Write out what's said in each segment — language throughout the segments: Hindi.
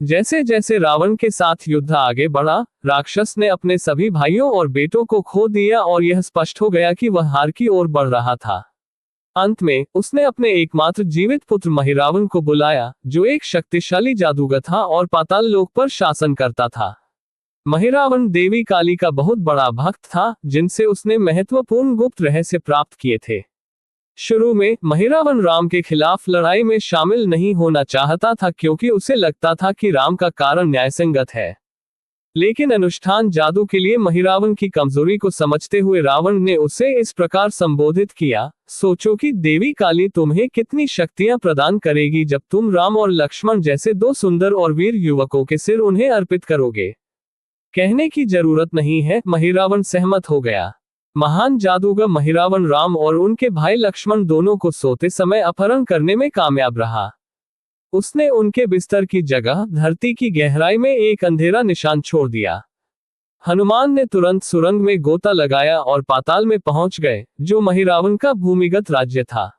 जैसे जैसे रावण के साथ युद्ध आगे बढ़ा, राक्षस ने अपने सभी भाइयों और बेटों को खो दिया और यह स्पष्ट हो गया कि वह हार की ओर बढ़ रहा था। अंत में उसने अपने एकमात्र जीवित पुत्र महिरावण को बुलाया, जो एक शक्तिशाली जादूगर था और पाताल लोक पर शासन करता था। महिरावण देवी काली का बहुत बड़ा भक्त था, जिनसे उसने महत्वपूर्ण गुप्त रहस्य प्राप्त किए थे। शुरू में महिरावण राम के खिलाफ लड़ाई में शामिल नहीं होना चाहता था, क्योंकि उसे लगता था कि राम का कारण न्यायसंगत है। लेकिन अनुष्ठान जादू के लिए महिरावण की कमजोरी को समझते हुए रावण ने उसे इस प्रकार संबोधित किया, सोचो कि देवी काली तुम्हें कितनी शक्तियां प्रदान करेगी जब तुम राम और लक्ष्मण जैसे दो सुंदर और वीर युवकों के सिर उन्हें अर्पित करोगे। कहने की जरूरत नहीं है, महिरावण सहमत हो गया। महान जादूगर महिरावण राम और उनके भाई लक्ष्मण दोनों को सोते समय अपहरण करने में कामयाब रहा। उसने उनके बिस्तर की जगह धरती की गहराई में एक अंधेरा निशान छोड़ दिया। हनुमान ने तुरंत सुरंग में गोता लगाया और पाताल में पहुंच गए, जो महिरावण का भूमिगत राज्य था।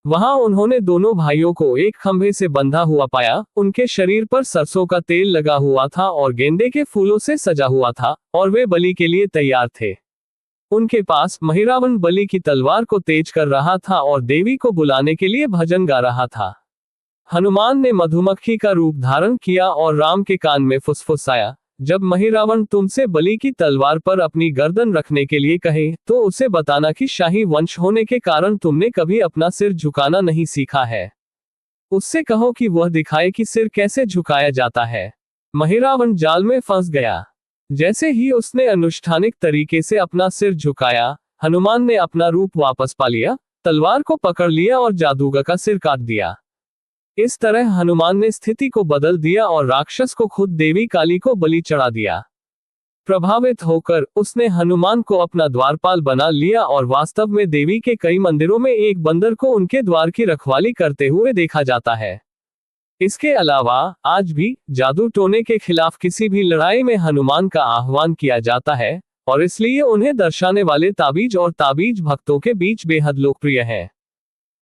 वहां उन्होंने दोनों भाइयों को एक खंभे से बंधा हुआ पाया। उनके शरीर पर सरसों का तेल लगा हुआ था और गेंदे के फूलों से सजा हुआ था, और वे बलि के लिए तैयार थे। उनके पास महिरावण बलि की तलवार को तेज कर रहा था और देवी को बुलाने के लिए भजन गा रहा था। हनुमान ने मधुमक्खी का रूप धारण किया और राम के कान में फुसफुसाया, जब महिरावण तुमसे बलि की तलवार पर अपनी गर्दन रखने के लिए कहे, तो उसे बताना कि शाही वंश होने के कारण तुमने कभी अपना सिर झुकाना नहीं सीखा है। उससे कहो कि वह दिखाए कि सिर कैसे झुकाया जाता है। महिरावण जाल में फंस गया। जैसे ही उसने अनुष्ठानिक तरीके से अपना सिर झुकाया, हनुमान ने अपना रूप वापस पा लिया, तलवार को पकड़ लिया और जादूगर का सिर काट दिया। इस तरह हनुमान ने स्थिति को बदल दिया और राक्षस को खुद देवी काली को बलि चढ़ा दिया। प्रभावित होकर उसने हनुमान को अपना द्वारपाल बना लिया और वास्तव में देवी के कई मंदिरों में एक बंदर को उनके द्वार की रखवाली करते हुए देखा जाता है। इसके अलावा आज भी जादू टोने के खिलाफ किसी भी लड़ाई में हनुमान का आह्वान किया जाता है, और इसलिए उन्हें दर्शाने वाले ताबीज और ताबीज भक्तों के बीच बेहद लोकप्रिय है।